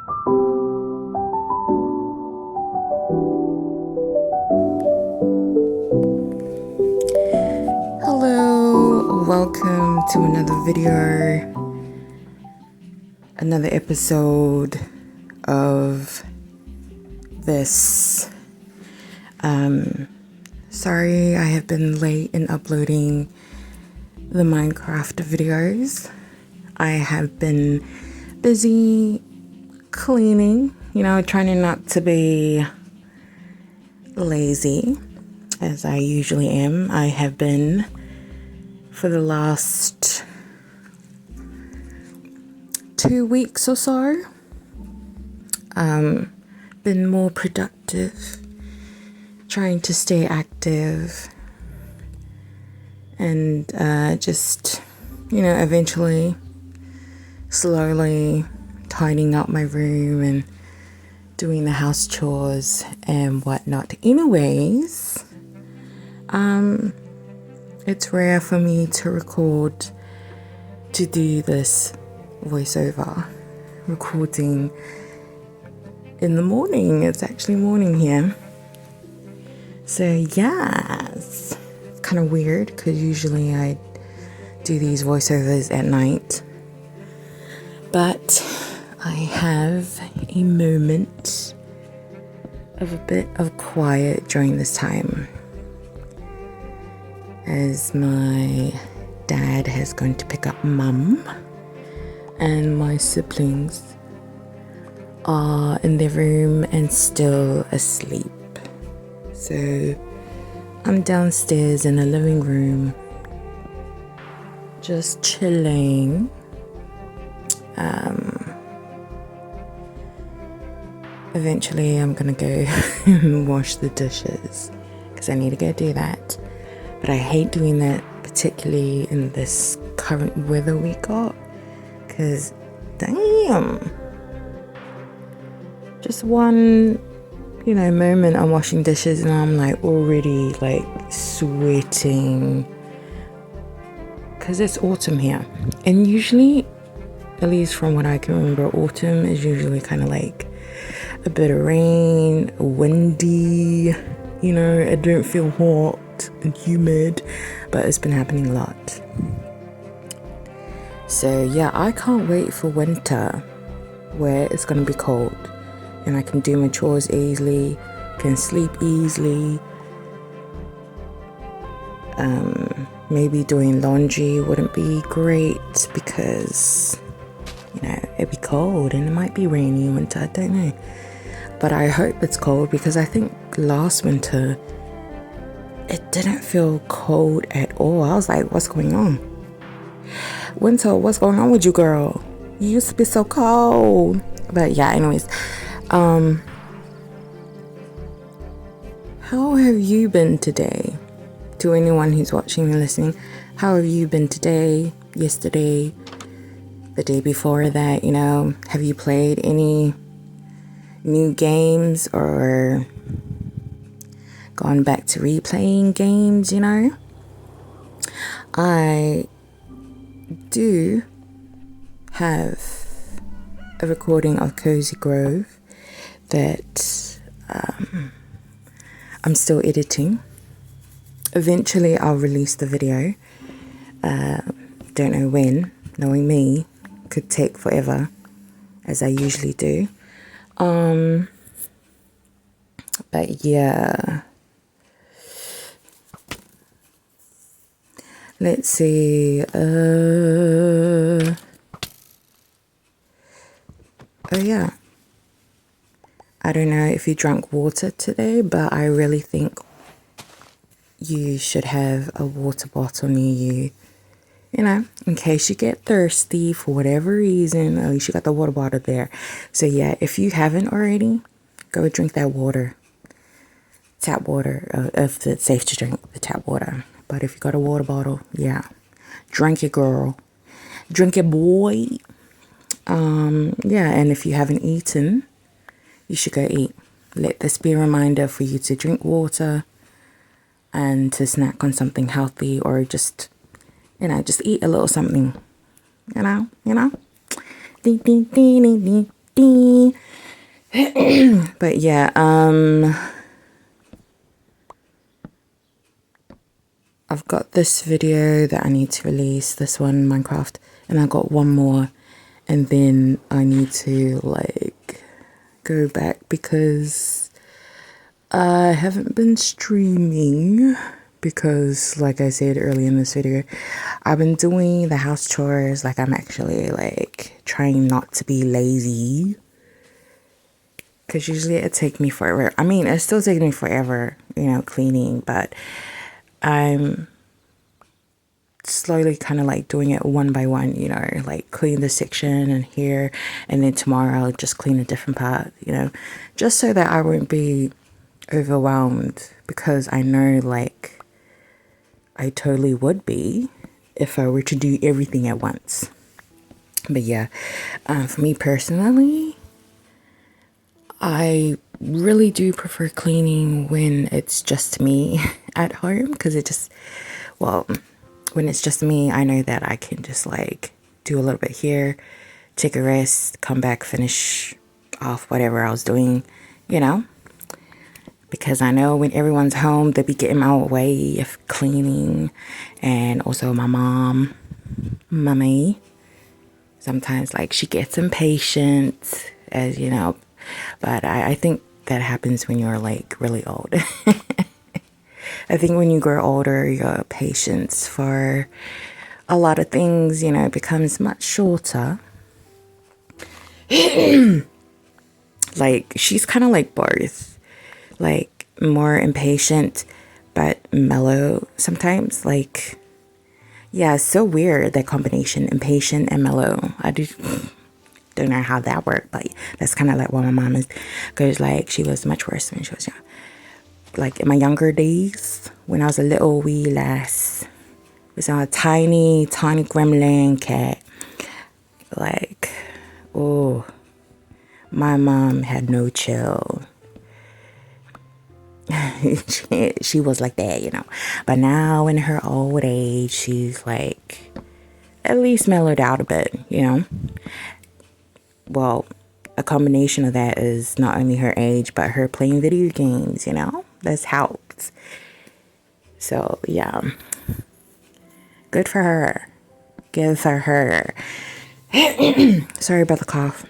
Hello, welcome to another video, another episode of this. Sorry I have been late in uploading the Minecraft videos. I have been busy cleaning, trying not to be lazy as I usually am. I have been for the last 2 weeks or so, been more productive, trying to stay active, and just eventually slowly tidying up my room and doing the house chores and whatnot. Anyways, it's rare for me to do this voiceover recording in the morning. It's actually morning here. So yes, it's kind of weird because usually I do these voiceovers at night. But I have a moment of a bit of quiet during this time, as my dad has gone to pick up mum and my siblings are in their room and still asleep. So I'm downstairs in the living room just chilling. Eventually I'm gonna go and wash the dishes because I need to go do that. But I hate doing that, particularly in this current weather we got, because damn, just one moment I'm washing dishes and I'm already sweating because it's autumn here. And usually, at least from what I can remember, autumn is usually kind of a bit of rain, windy, it don't feel hot and humid, but it's been happening a lot. So yeah, I can't wait for winter where it's gonna be cold and I can do my chores easily, can sleep easily. Maybe doing laundry wouldn't be great because it'd be cold and it might be rainy in winter, I don't know. But I hope it's cold because I think last winter it didn't feel cold at all. I was like, what's going on? Winter, what's going on with you, girl? You used to be so cold. But yeah, anyways. How have you been today? To anyone who's watching and listening, how have you been today, yesterday, the day before that? Have you played any new games or gone back to replaying games? I do have a recording of Cozy Grove that I'm still editing. Eventually I'll release the video. Don't know when. Knowing me, could take forever, as I usually do. But yeah, let's see. Oh yeah, I don't know if you drank water today, but I really think you should have a water bottle near you, in case you get thirsty for whatever reason. At least you got the water bottle there. So yeah, if you haven't already, go drink that water. Tap water, if it's safe to drink the tap water. But if you got a water bottle, yeah, drink it, girl. Drink it, boy. Yeah, and if you haven't eaten, you should go eat. Let this be a reminder for you to drink water and to snack on something healthy, or just eat a little something, Ding, ding, ding, ding, ding. ding. But yeah, I've got this video that I need to release, this one, Minecraft, and I got one more, and then I need to like go back because I haven't been streaming because, like I said earlier in this video, I've been doing the house chores. Like, I'm actually like trying not to be lazy because usually it takes me forever. I mean, it still takes me forever, you know, cleaning, but I'm slowly kind of like doing it one by one, you know, like clean this section and here, and then tomorrow I'll just clean a different part, you know, just so that I won't be overwhelmed, because I know like I totally would be if I were to do everything at once. But yeah, for me personally, I really do prefer cleaning when it's just me at home, because it just, well, when it's just me, I know that I can just like do a little bit here, take a rest, come back, finish off whatever I was doing, you know, because I know when everyone's home, they'll be getting my way of cleaning. And also my mommy, sometimes like she gets impatient, as you know, but I think that happens when you're like really old. I think when you grow older, your patience for a lot of things, you know, becomes much shorter. Like, she's kind of like both, like more impatient but mellow sometimes. Like, yeah, it's so weird, that combination, impatient and mellow. I don't know how that worked, but that's kind of like what my mom is, because like she was much worse when she was young. Like in my younger days, when I was a little wee lass, it was a tiny gremlin cat. Like, oh, my mom had no chill. she was like that, you know. But now in her old age, she's like at least mellowed out a bit, you know. Well, a combination of that is not only her age, but her playing video games, you know. That's helped. So yeah, good for her. Good for her. Sorry about the cough.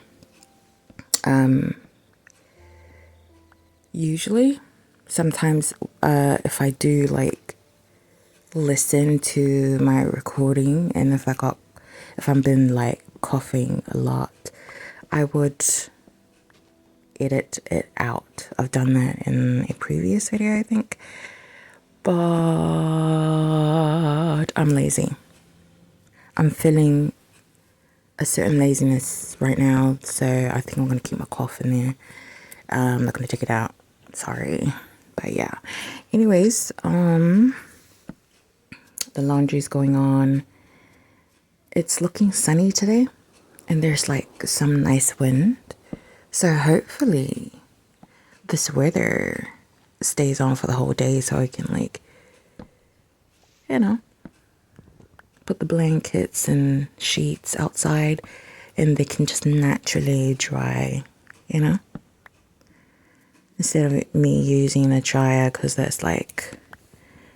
Usually, sometimes if I do like listen to my recording, and if I'm been like coughing a lot, I would edit it out. I've done that in a previous video, I think, but I'm lazy. I'm feeling a certain laziness right now, so I think I'm gonna keep my cough in there. I'm not gonna take it out, sorry. But yeah, anyways, the laundry's going on. It's looking sunny today, and there's like some nice wind, so hopefully this weather stays on for the whole day, so I can like, you know, put the blankets and sheets outside and they can just naturally dry, you know, instead of me using a dryer, because that's like,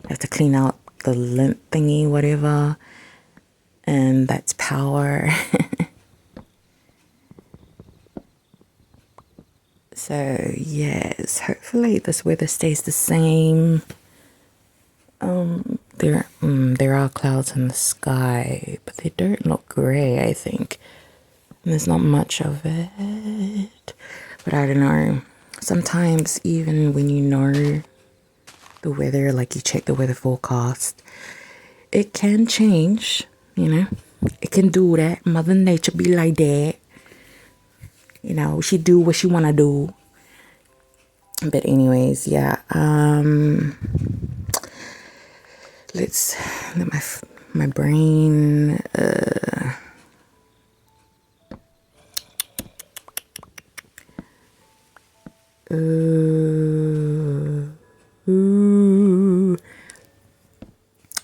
I have to clean out the lint thingy, whatever, and that's power. So yes, hopefully this weather stays the same. There are clouds in the sky, but they don't look gray, I think. And there's not much of it. But I don't know. Sometimes even when you know the weather, like you check the weather forecast, it can change, you know. It can do that. Mother Nature be like that. You know, she do what she wanna do. But anyways, yeah. Let's let my brain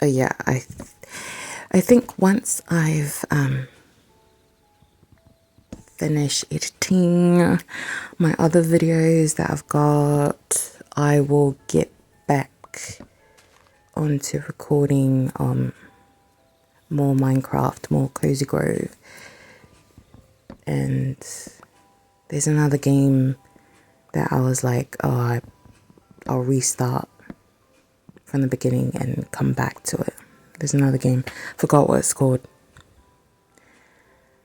yeah, I think once I've finish editing my other videos that I've got, I will get back onto recording more Minecraft, more Cozy Grove. And there's another game that I was like, oh, I'll restart from the beginning and come back to it. There's another game, forgot what it's called.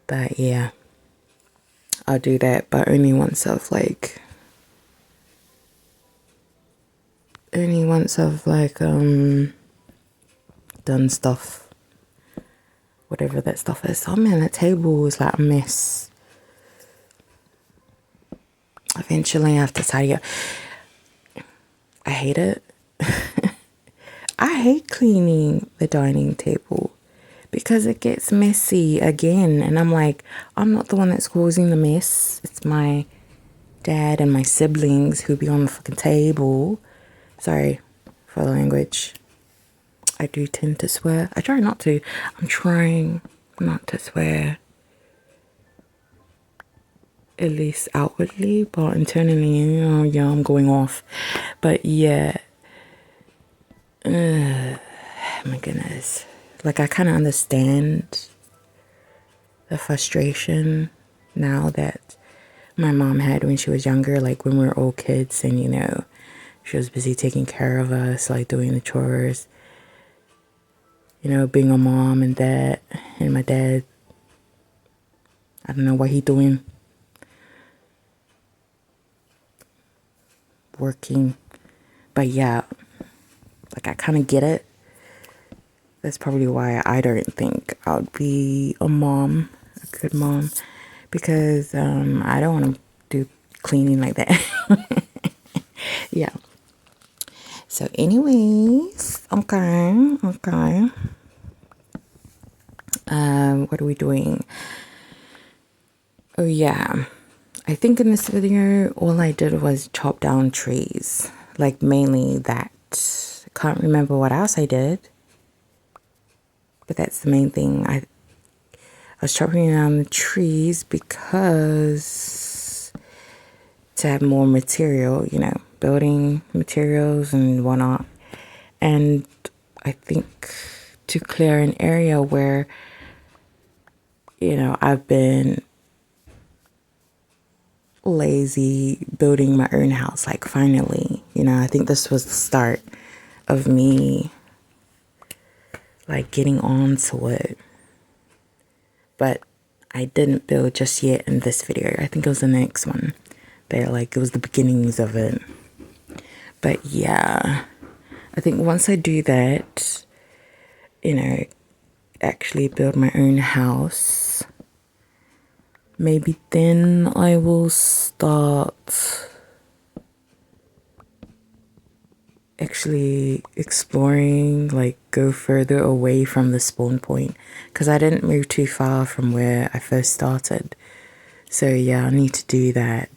But yeah, I'll do that, but only once I've done stuff, whatever that stuff is. Oh man, that table is like a mess. Eventually I have to tidy up. I hate it. I hate cleaning the dining table because it gets messy again, and I'm like, I'm not the one that's causing the mess. It's my dad and my siblings who be on the fucking table. Sorry for the language. I do tend to swear. I try not to. I'm trying not to swear. At least outwardly, but internally, you know, yeah, I'm going off. But yeah. My goodness. Like, I kind of understand the frustration now that my mom had when she was younger, like when we were all kids, and you know, she was busy taking care of us, like doing the chores, you know, being a mom and dad. And my dad, I don't know what he doing, working. But yeah, like, I kind of get it. That's probably why I don't think I'd be a mom, a good mom, because I don't want to do cleaning like that. Yeah. So anyways, okay. What are we doing? Oh yeah, I think in this video all I did was chop down trees, like mainly that. Can't remember what else I did, but that's the main thing. I was chopping down the trees because to have more material, you know, building materials and whatnot. And I think to clear an area where, you know, I've been lazy building my own house, like finally, you know, I think this was the start of me like getting onto it. But I didn't build just yet in this video. I think it was the next one. There, like, it was the beginnings of it. But yeah, I think once I do that, you know, actually build my own house, maybe then I will start actually exploring, like go further away from the spawn point, because I didn't move too far from where I first started. So yeah, I need to do that,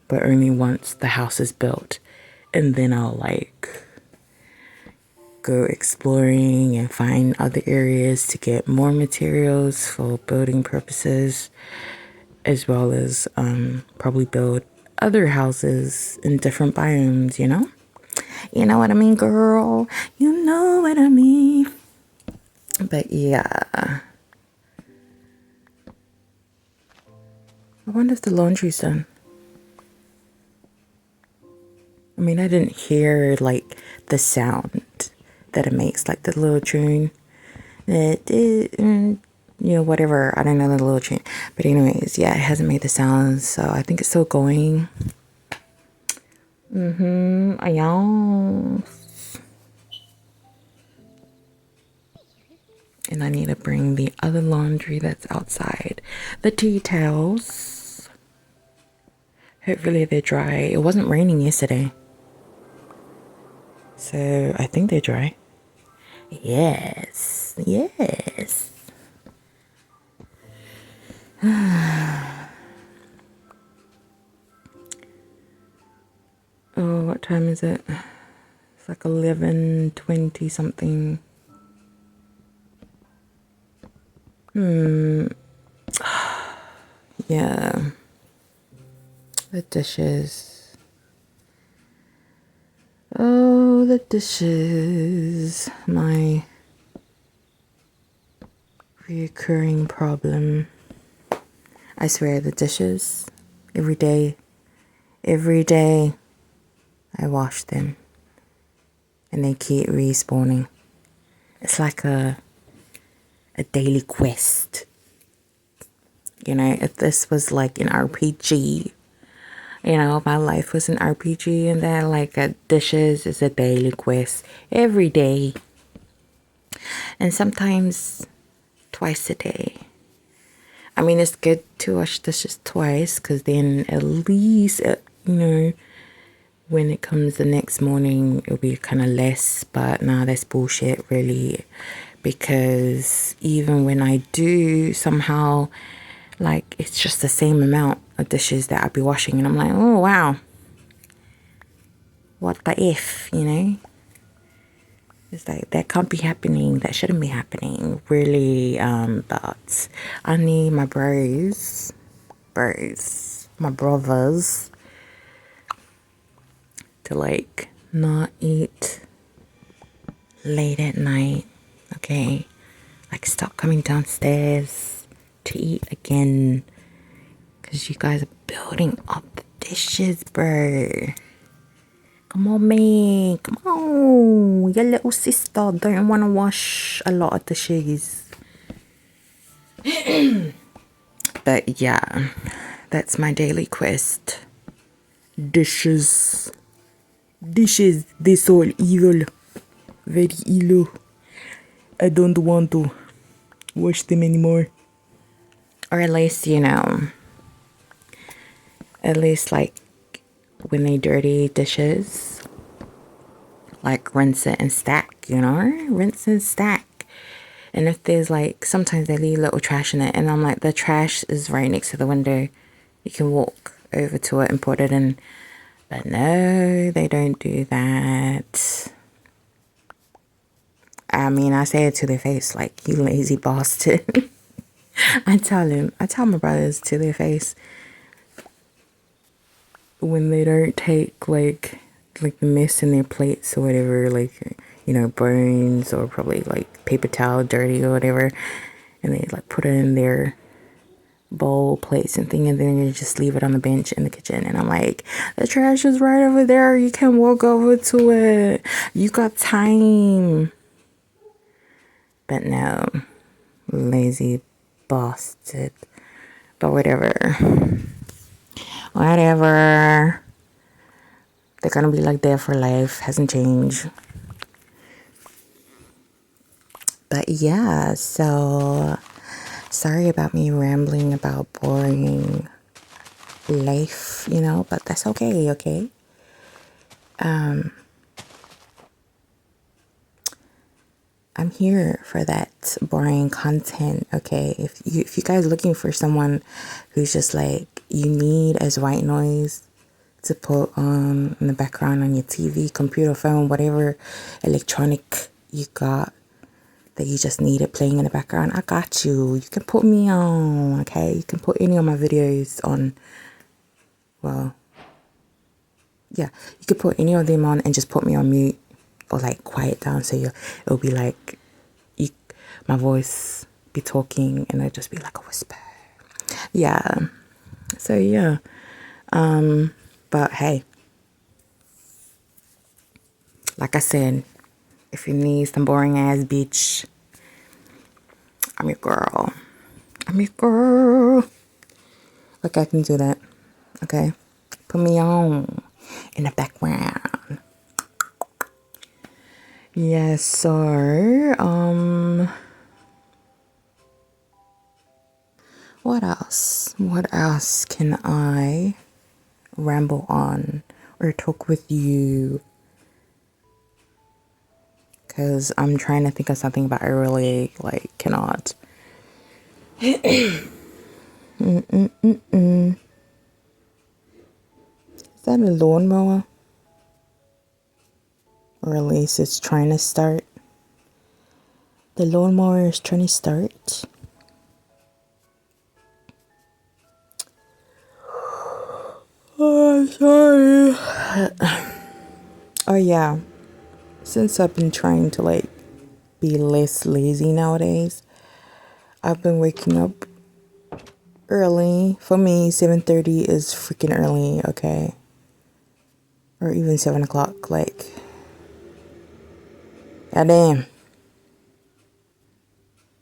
but only once the house is built, and then I'll like go exploring and find other areas to get more materials for building purposes, as well as probably build other houses in different biomes, you know? You know what I mean, girl? You know what I mean. But yeah. I wonder if the laundry's done. I mean, I didn't hear like the sound that it makes, like the little tune. You know, whatever. I don't know the little tune. But anyways, yeah, it hasn't made the sound, so I think it's still going. Yeah. And I need to bring the other laundry that's outside. The tea towels. Hopefully they're dry. It wasn't raining yesterday, so I think they're dry. Yes. Oh, what time is it? It's like 11:20 something. Yeah, the dishes. Oh, the dishes. My reoccurring problem. I swear, the dishes. Every day I wash them. And they keep respawning. It's like a daily quest. You know, if this was like an RPG, you know, my life was an RPG, and then like dishes is a daily quest every day. And sometimes twice a day. I mean, it's good to wash dishes twice, because then at least, you know, when it comes the next morning, it'll be kind of less. But nah, that's bullshit, really. Because even when I do, somehow, like, it's just the same amount of dishes that I'd be washing. And I'm like, oh, wow. What the F, you know? It's like, that can't be happening. That shouldn't be happening, really. But I need my my brothers, to like not eat late at night, okay? Like, stop coming downstairs to eat again, because you guys are building up the dishes, bro. Come on, man. Come on. Your little sister don't want to wash a lot of dishes. But yeah, that's my daily quest. Dishes. Dishes, they so evil. Very evil. I don't want to wash them anymore. Or at least, you know, at least like when they dirty dishes, like rinse it and stack, you know? Rinse and stack. And if there's like, sometimes they leave little trash in it, and I'm like, the trash is right next to the window. You can walk over to it and put it in. But no, they don't do that. I mean, I say it to their face, like, you lazy bastard. I tell my brothers to their face when they don't take like the mess in their plates or whatever, like, you know, bones or probably like paper towel dirty or whatever, and they like put it in their bowl, plates and thing, and then you just leave it on the bench in the kitchen. And I'm like, the trash is right over there, you can walk over to it, you got time. But no, lazy bastard. But whatever, they're gonna be like there for life, hasn't changed. But yeah, so sorry about me rambling about boring life, you know, but that's okay, okay? I'm here for that boring content, okay? If you guys are looking for someone who's just like, you need as white noise to put on in the background on your TV, computer, phone, whatever electronic you got that you just need it playing in the background, I got you. You can put me on, okay? You can put any of my videos on. Well, yeah, you could put any of them on and just put me on mute or like quiet down, so it'll be like my voice be talking and it'll just be like a whisper. Yeah. So yeah. But hey, like I said, if you need some boring ass bitch, I'm your girl. I'm your girl. Like, I can do that. Okay? Put me on in the background. Yes, so what else? What else can I ramble on or talk with you? Because I'm trying to think of something, but I really like cannot. Is that a lawnmower? Or at least it's trying to start. The lawnmower is trying to start. Sorry. Oh yeah, since I've been trying to like be less lazy nowadays, I've been waking up early. For me, 7:30 is freaking early, okay? Or even 7 o'clock, like, goddamn.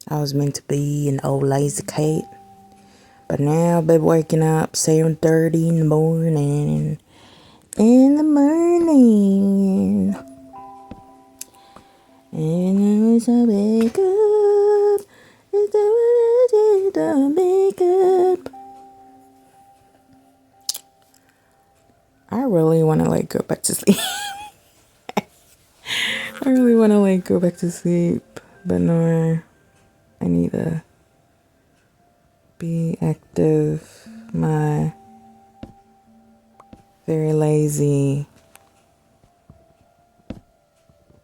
I was meant to be an old lazy cat, but now I've been waking up 7:30 in the morning. In the morning. And as I wake up, it's the makeup. I really want to like go back to sleep. I really want to like go back to sleep, but no, I need to be active. My very lazy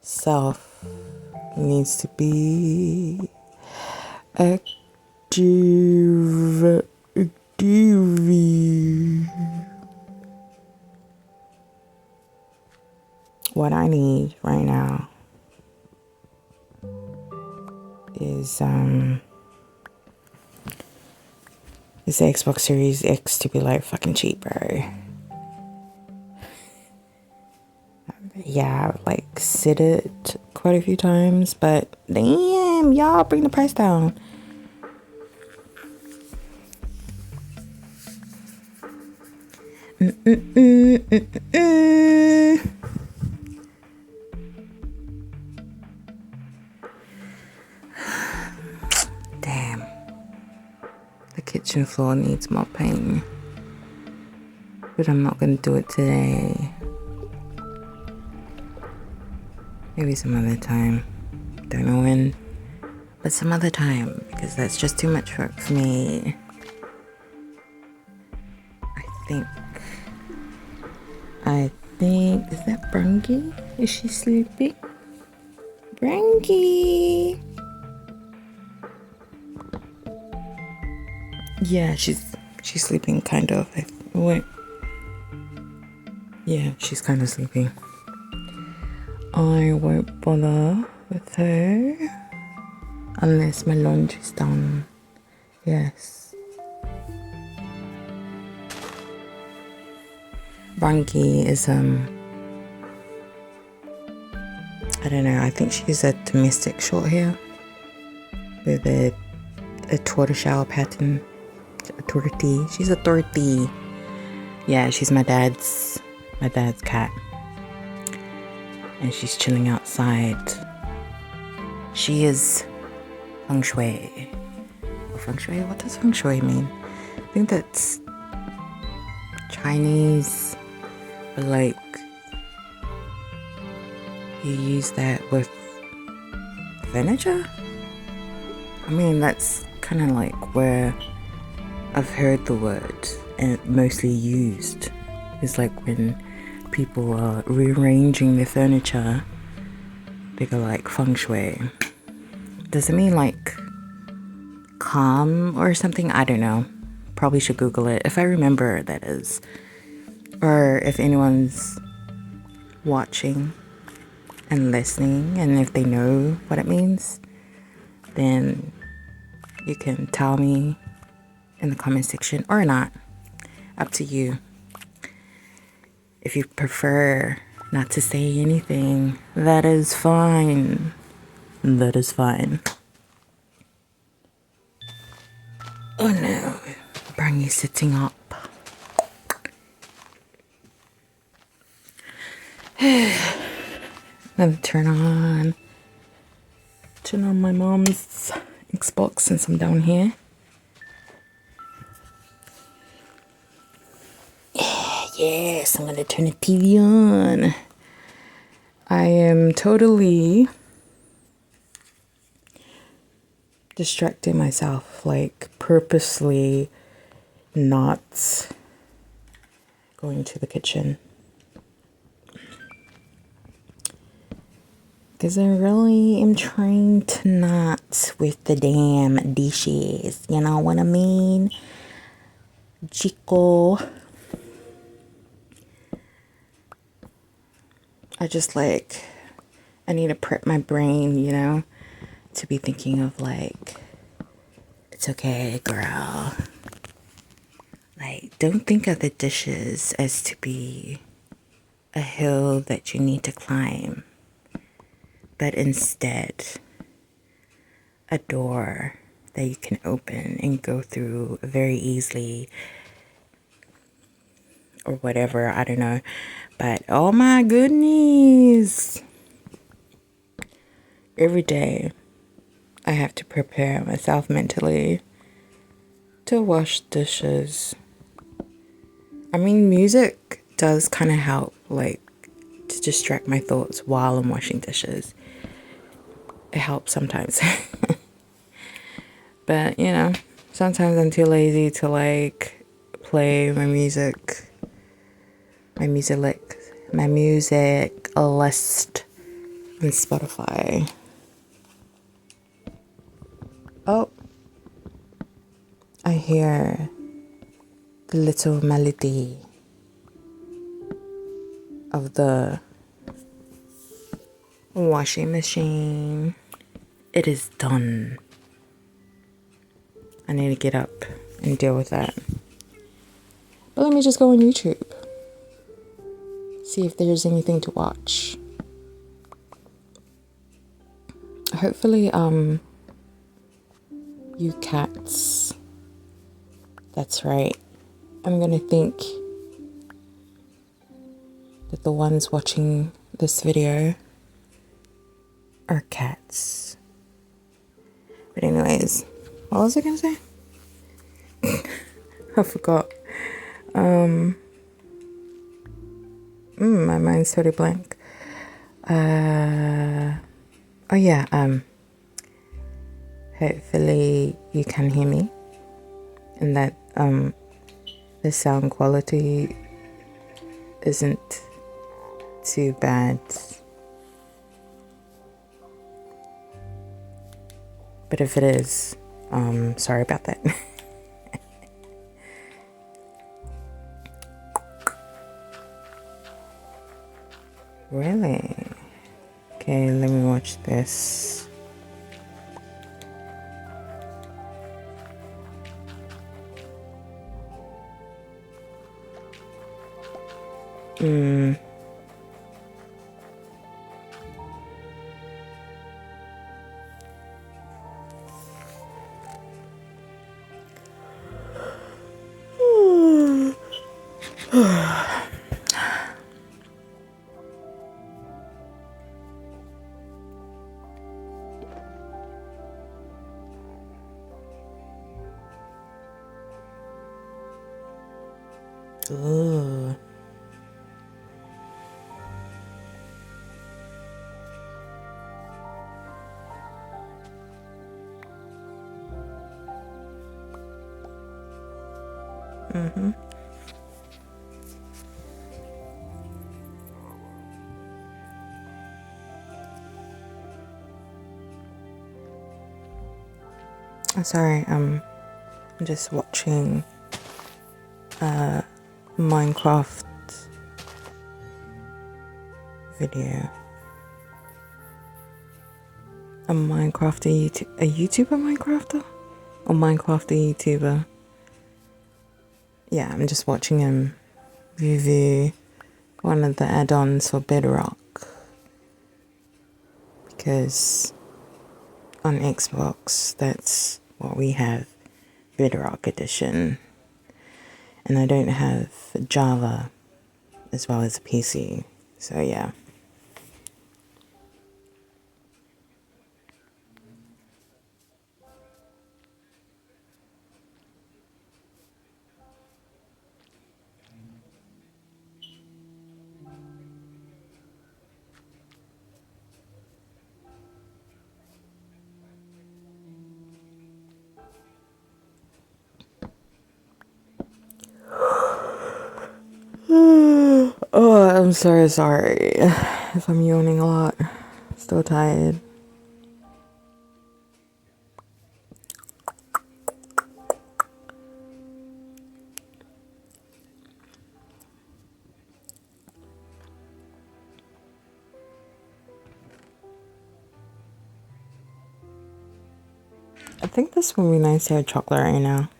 self needs to be active. What I need right now is the Xbox Series X to be like fucking cheap, bro. Yeah, I've like said it quite a few times, but damn, y'all bring the price down. Damn. The kitchen floor needs mopping. But I'm not gonna do it today. Maybe some other time. Don't know when. But some other time. Because that's just too much work for me. I think, is that Brunky? Is she sleeping? Brunky! Yeah, she's sleeping kind of. Wait. Yeah, she's kind of sleeping. I won't bother with her unless my laundry's done. Yes. Brunky is I don't know, I think she's a domestic short hair with a tortoiseshell pattern. A tortie. She's a tortie. Yeah, she's my dad's cat. And she's chilling outside. She is feng shui. Feng shui? What does feng shui mean? I think that's Chinese, but like you use that with furniture? I mean, that's kind of like where I've heard the word and mostly used. Is like when people are rearranging their furniture, they go like feng shui. Does it mean like calm or something? I don't know. Probably should Google it if I remember, that is. Or if anyone's watching and listening, and if they know what it means, then you can tell me in the comment section or not. Up to you. If you prefer not to say anything, that is fine. That is fine. Oh no, Brungy's sitting up. Let me turn on my mom's Xbox since I'm down here. Yes, I'm gonna turn the TV on. I am totally distracting myself, like purposely not going to the kitchen. Because I really am trying to not with the damn dishes. You know what I mean? Chico. I just like, I need to prep my brain, you know, to be thinking of like, it's okay, girl. Like, don't think of the dishes as to be a hill that you need to climb, but instead a door that you can open and go through very easily, or whatever, I don't know. But oh my goodness, every day I have to prepare myself mentally to wash dishes. I mean, music does kind of help, like, to distract my thoughts while I'm washing dishes. It helps sometimes. But, you know, sometimes I'm too lazy to, like, play my music list on Spotify. Oh, I hear the little melody of the washing machine. It is done. I need to get up and deal with that. But let me just go on YouTube. See if there's anything to watch. Hopefully, you cats. That's right. I'm gonna think that the ones watching this video are cats. But anyways, what was I gonna say? I forgot. My mind's totally blank. Oh yeah, hopefully you can hear me and that the sound quality isn't too bad. But if it is, sorry about that. Really? Okay, let me watch this. Ooh. I'm sorry, I'm just watching Minecraft video. A YouTuber Minecrafter? Or Minecraft a YouTuber? Yeah, I'm just watching him review one of the add-ons for Bedrock. Because on Xbox, that's what we have, Bedrock Edition. And I don't have Java as well as a PC. So yeah. Oh, I'm so sorry if I'm yawning a lot. Still tired. think this would be nice to have chocolate right now.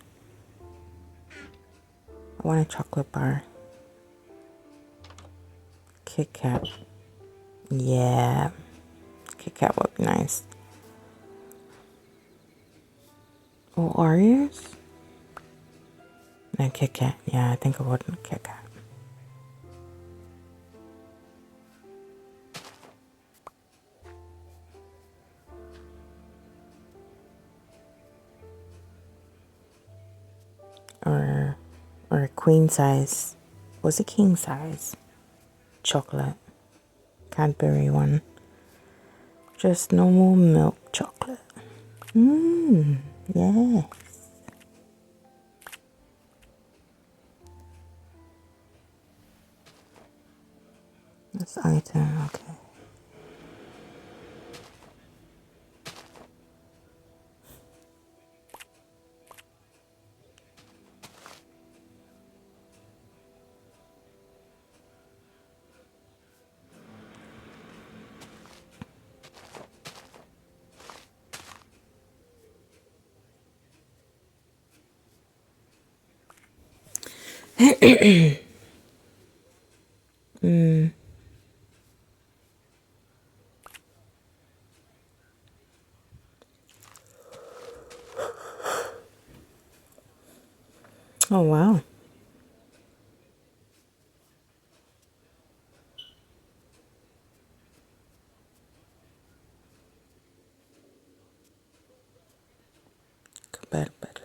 I want a chocolate bar. Kit Kat. Yeah. Kit Kat would be nice. Oh, Oreos? No, Kit Kat. Yeah, I think I would Kit Kat. Or a queen size. Was it king size? Chocolate. Cadbury one. Just normal milk chocolate. Yeah. This item, okay. Oh, wow. Compatibility.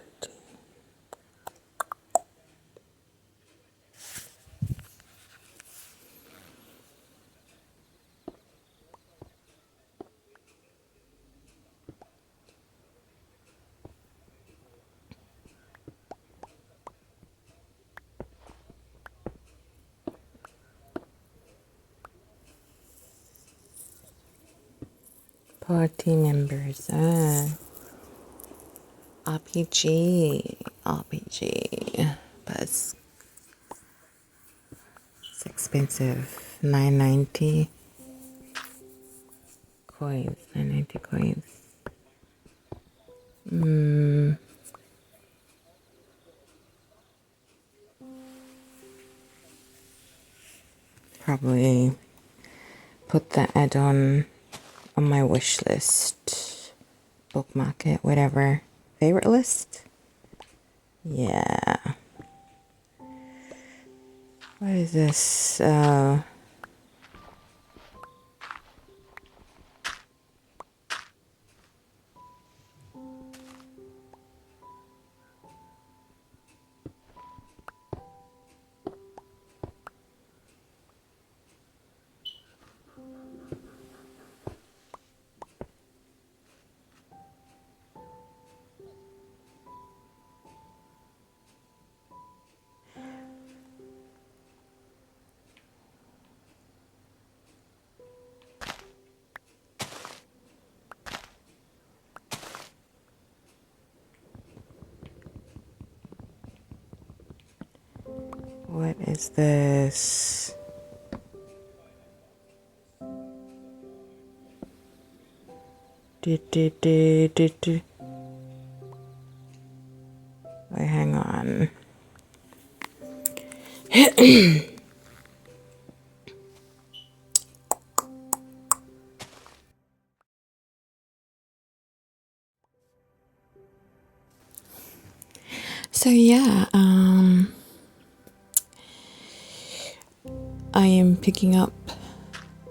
Party members. RPG. But it's expensive. $9.90 coins. 9.90 coins. Probably put the add-on my wish list. Bookmark it, whatever. Favorite list? Yeah. What is this? What is this? Wait, hang on. So yeah, I am picking up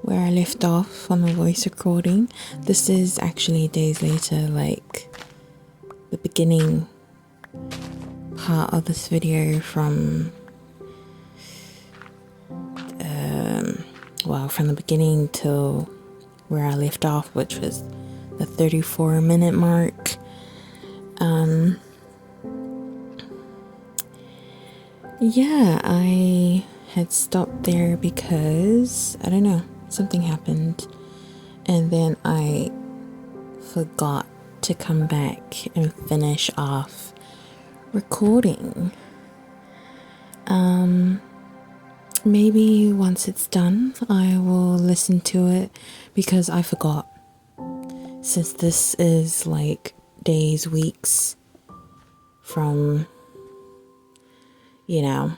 where I left off on the voice recording. This is actually days later, like the beginning part of this video from from the beginning till where I left off, which was the 34-minute mark. Yeah, I had stopped there because I don't know, something happened, and then I forgot to come back and finish off recording. Maybe once it's done I will listen to it, because I forgot, since this is like days, weeks from, you know,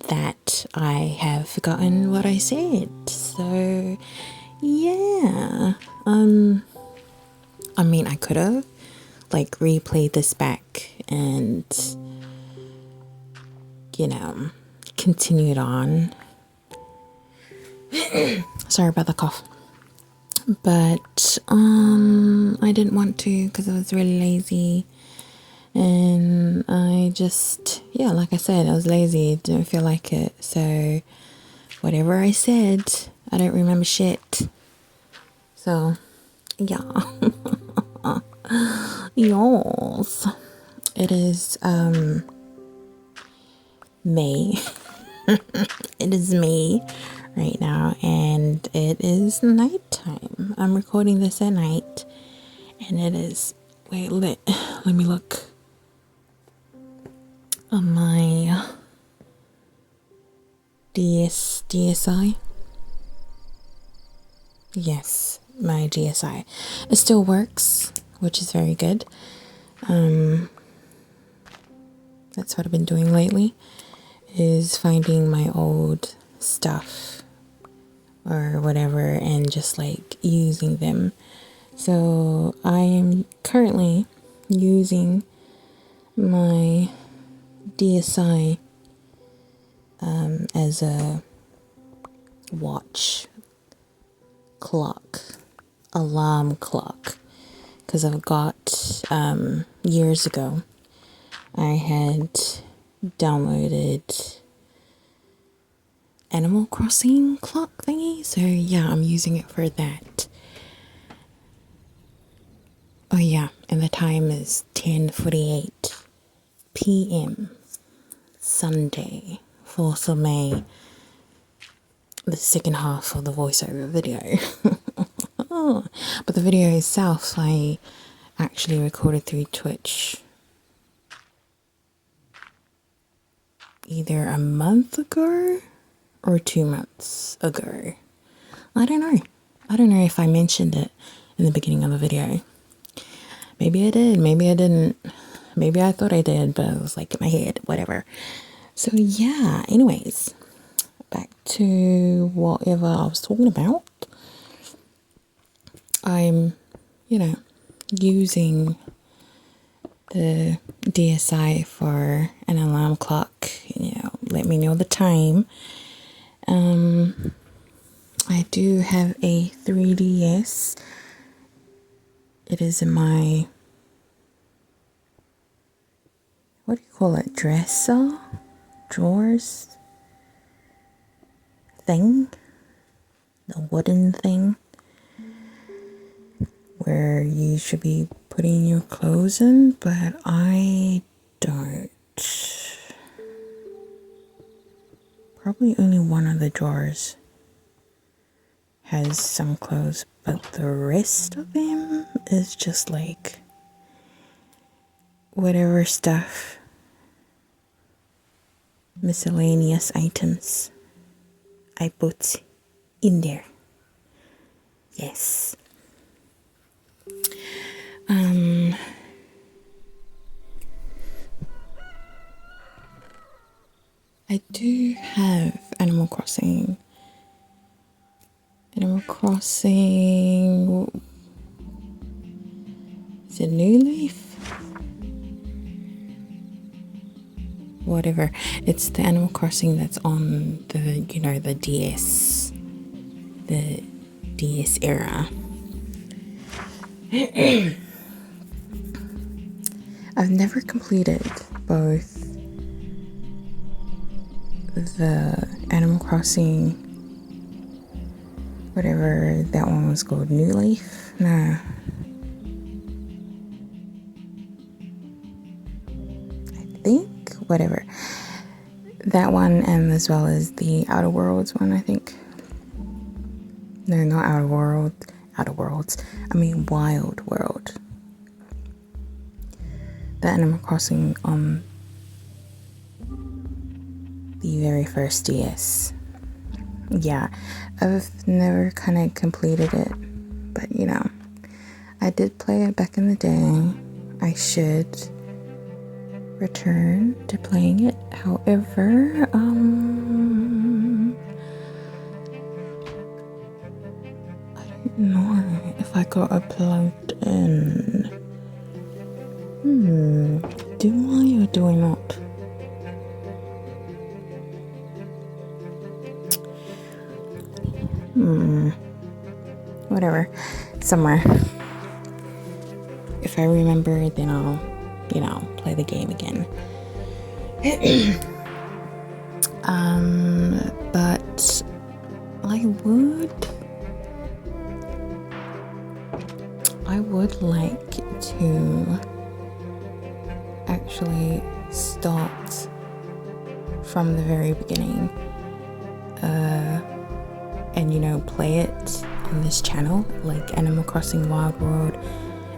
that I have forgotten what I said. So, yeah. I mean, I could have, like, replayed this back and, you know, continued on. Sorry about the cough. But, I didn't want to because I was really lazy. And I just, yeah, like I said, I was lazy, didn't feel like it. So whatever I said, I don't remember shit. So yeah. Yes. It is May. It is May right now, and it is nighttime. I'm recording this at night, and it is, wait, let me look on my DSI. Yes, my DSI. It still works, which is very good. That's what I've been doing lately, is finding my old stuff or whatever and just like using them. So I am currently using my DSI as a watch clock, alarm clock, because I've got years ago I had downloaded Animal Crossing clock thingy, so yeah, I'm using it for that. Oh yeah, and the time is 10:48 p.m. Sunday, 4th of May, the second half of the voiceover video. But the video itself I actually recorded through Twitch either a month ago or 2 months ago. I don't know. I don't know if I mentioned it in the beginning of the video. Maybe I did, maybe I didn't. Maybe I thought I did, but it was like in my head, whatever. So yeah, anyways, back to whatever I was talking about. I'm, you know, using the DSI for an alarm clock, you know, let me know the time. I do have a 3DS. It is in my, what do you call it, drawers thing, the wooden thing where you should be putting your clothes in, but I don't. Probably only one of the drawers has some clothes, but the rest of them is just like whatever stuff, miscellaneous items I put in there. Yes. I do have Animal Crossing. Is it New Leaf? Whatever. It's the Animal Crossing that's on the, you know, the DS era. I've never completed both the Animal Crossing, whatever that one was called, New Leaf? No. I think, whatever. That one, and as well as the Outer Worlds one, I think. No, not Outer Worlds. I mean Wild World. The Animal Crossing on the very first DS. Yeah, I've never kind of completed it, but you know, I did play it back in the day. I should return to playing it. However, I don't know if I got it plugged in. Do I or do I not? Whatever. Somewhere. If I remember, then I'll, play the game again. But I would like to actually start from the very beginning, and play it on this channel, like Animal Crossing Wild World,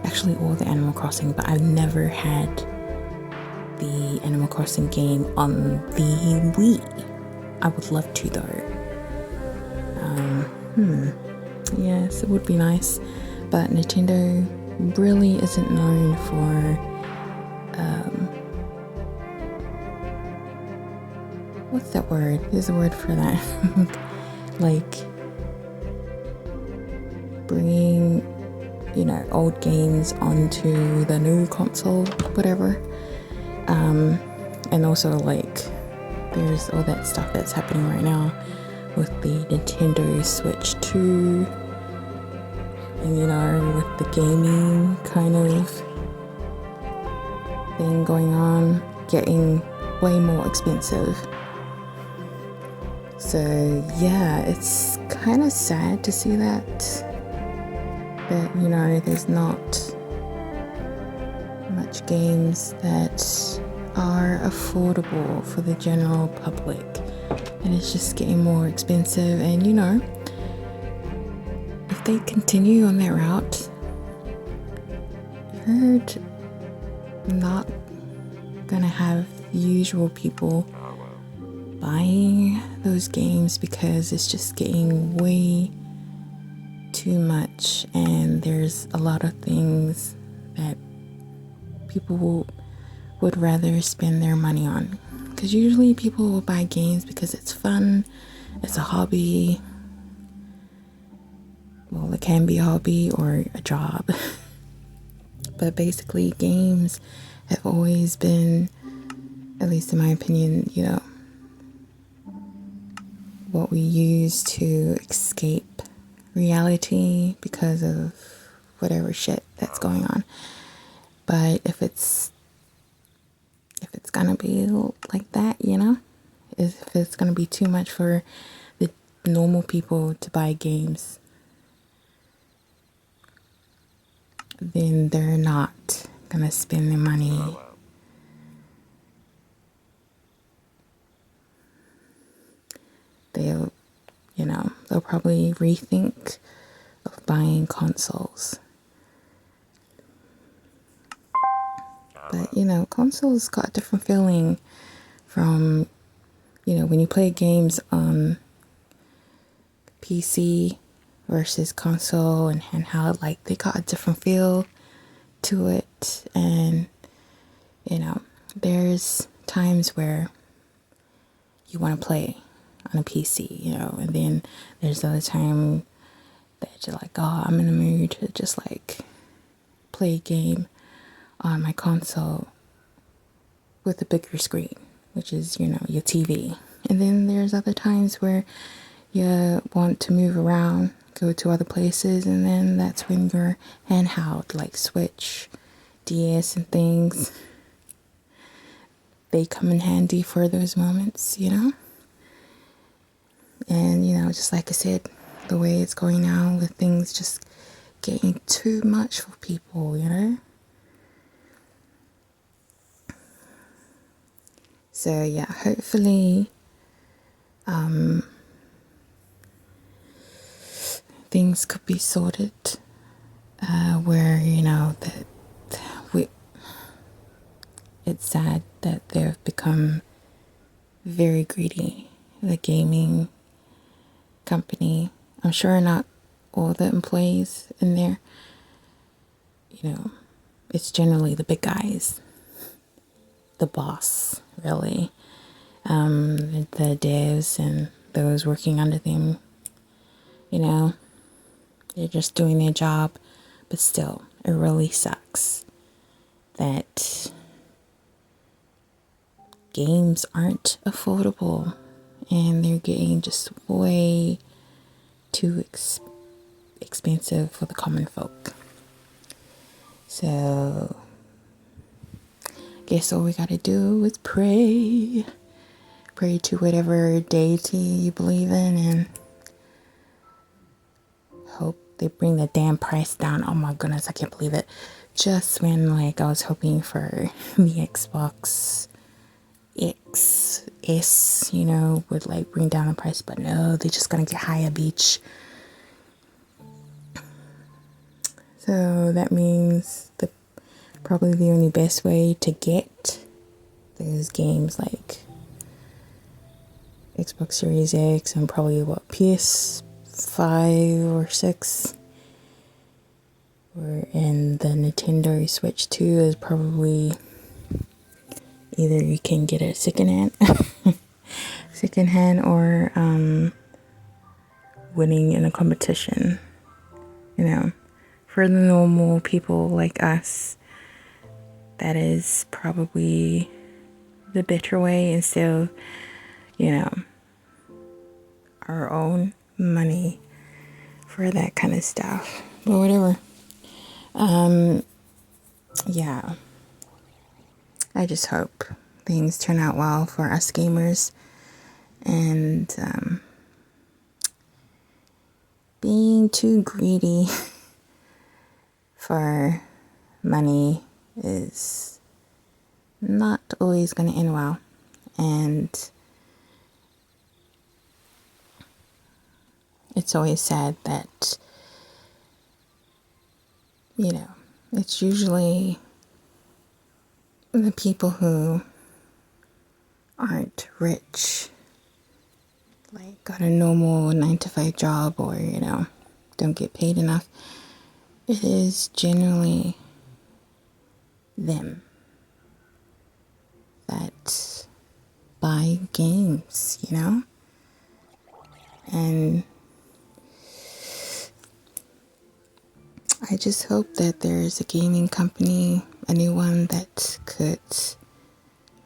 actually all the Animal Crossing, but I've never had the Animal Crossing game on the Wii. I would love to though. Yes, it would be nice, but Nintendo really isn't known for what's that word? There's a word for that. Like bringing, old games onto the new console, whatever. And also like there's all that stuff that's happening right now with the Nintendo Switch 2 and with the gaming kind of thing going on, getting way more expensive. So yeah, it's kind of sad to see that there's not much games that are affordable for the general public, and it's just getting more expensive. And if they continue on that route, you're not gonna have the usual people buying those games because it's just getting way too much, and there's a lot of things that people would rather spend their money on, because usually people will buy games because it's fun, it's a hobby. Well, it can be a hobby or a job. But basically games have always been, at least in my opinion, what we use to escape reality because of whatever shit that's going on. But if it's gonna be like that, if it's gonna be too much for the normal people to buy games, then they're not gonna spend their money. They'll probably rethink of buying consoles. But consoles got a different feeling from when you play games on PC versus console and handheld. Like, they got a different feel to it. And there's times where you want to play on a PC, and then there's the other time that you're like, oh, I'm in the mood to just like play a game on my console with a bigger screen, which is your TV. And then there's other times where you want to move around, go to other places, and then that's when your handheld, like Switch, DS and things, they come in handy for those moments. And just like I said, the way it's going now with things just getting too much for people, So yeah, hopefully things could be sorted where that it's sad that they've become very greedy, the gaming company. I'm sure not all the employees in there it's generally the big guys, the boss, really. The devs and those working under them, you know, they're just doing their job. But still, it really sucks that games aren't affordable and they're getting just way too expensive for the common folk. So, guess all we gotta do is pray. Pray to whatever deity you believe in and hope they bring the damn price down. Oh my goodness, I can't believe it. Just when like I was hoping for the Xbox XS, you know, would like bring down the price, but no, they're just gonna get higher, beach. So that means probably the only best way to get those games like Xbox Series X and probably what, PS5 or 6 and the Nintendo Switch 2 is probably either you can get it secondhand or winning in a competition, you know. For the normal people like us, that is probably the better way instead of, you know, our own money for that kind of stuff. But whatever. Yeah. I just hope things turn out well for us gamers. And being too greedy for money is not always going to end well. And it's always sad that, you know, it's usually the people who aren't rich, like got a normal 9-to-5 job or, you know, don't get paid enough. It is generally them that buy games, you know? And I just hope that there's a gaming company, a new one that could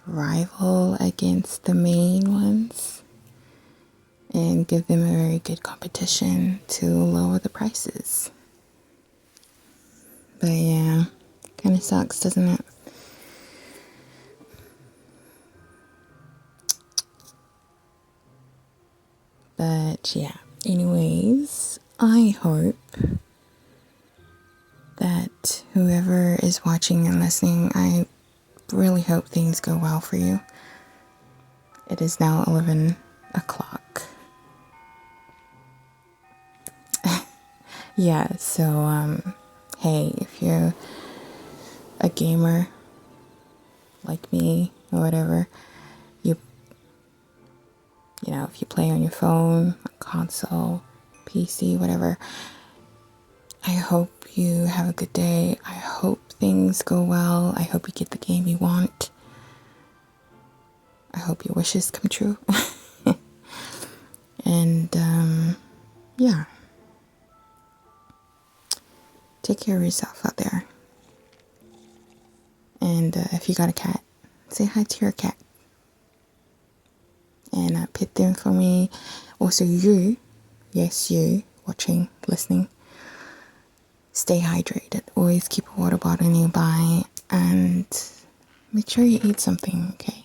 rival against the main ones and give them a very good competition to lower the prices. But yeah, kind of sucks, doesn't it? But yeah, anyways, I hope that whoever is watching and listening, I really hope things go well for you. It is now 11 o'clock. Yeah, so hey, if you're a gamer like me or whatever, you know, if you play on your phone, console, PC, whatever, I hope you have a good day. I hope things go well. I hope you get the game you want. I hope your wishes come true. And yeah, take care of yourself out there. And if you got a cat, say hi to your cat. And pet them for me. Also you, yes you, watching, listening, stay hydrated. Always keep a water bottle nearby and make sure you eat something, okay?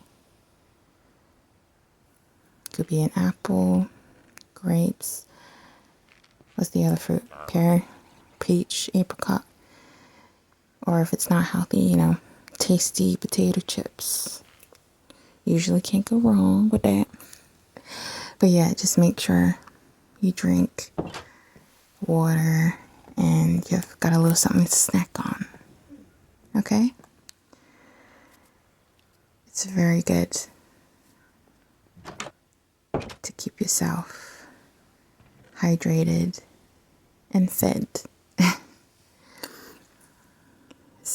Could be an apple, grapes, what's the other fruit? Pear, peach, apricot. Or if it's not healthy, you know, tasty potato chips. Usually can't go wrong with that. But yeah, just make sure you drink water and you've got a little something to snack on. Okay? It's very good to keep yourself hydrated and fed.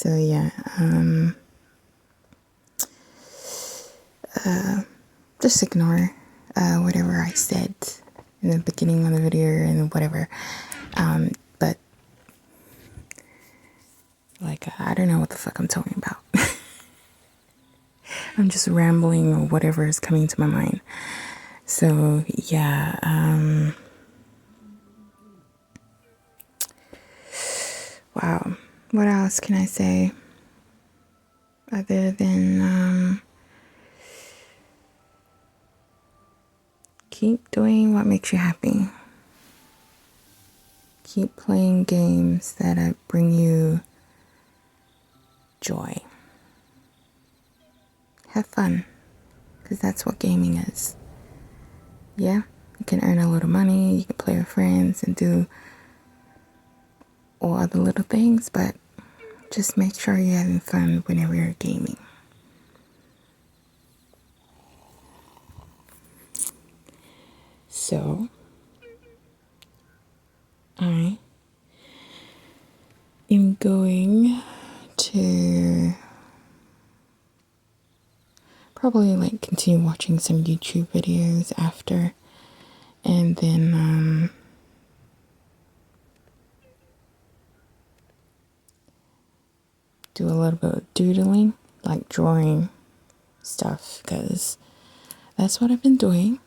So yeah, just ignore whatever I said in the beginning of the video and whatever. But like, I don't know what the fuck I'm talking about. I'm just rambling or whatever is coming to my mind. So yeah, wow. What else can I say other than keep doing what makes you happy. Keep playing games that bring you joy. Have fun, because that's what gaming is. Yeah, you can earn a little money, you can play with friends and do all other little things, but just make sure you're having fun whenever you're gaming. So, I am going to probably like continue watching some YouTube videos after, and then do a little bit of doodling, like drawing stuff, because that's what I've been doing.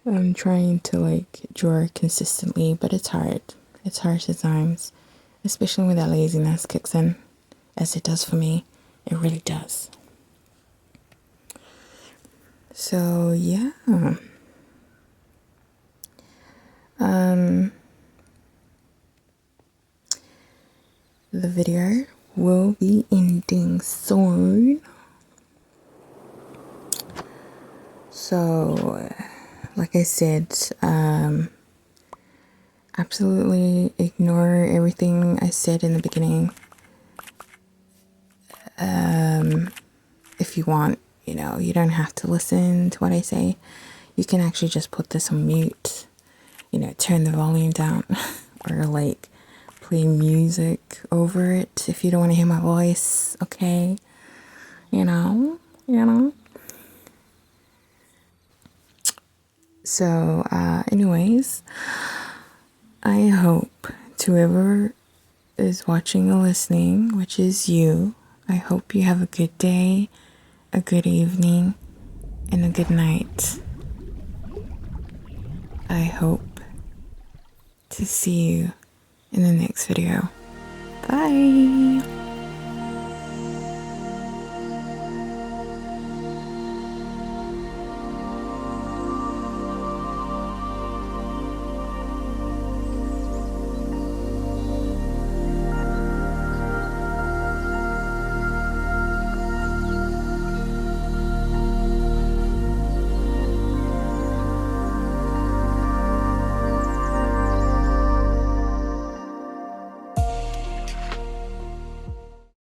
I'm trying to like draw consistently, but it's hard. It's hard at times, especially when that laziness kicks in, as it does for me. It really does. So yeah, the video will be ending soon. So, like I said, absolutely ignore everything I said in the beginning. If you want, you know, you don't have to listen to what I say. You can actually just put this on mute, you know, turn the volume down or like play music over it if you don't want to hear my voice, okay? You know. So, anyways, I hope to whoever is watching or listening, which is you, I hope you have a good day, a good evening, and a good night. I hope to see you in the next video. Bye!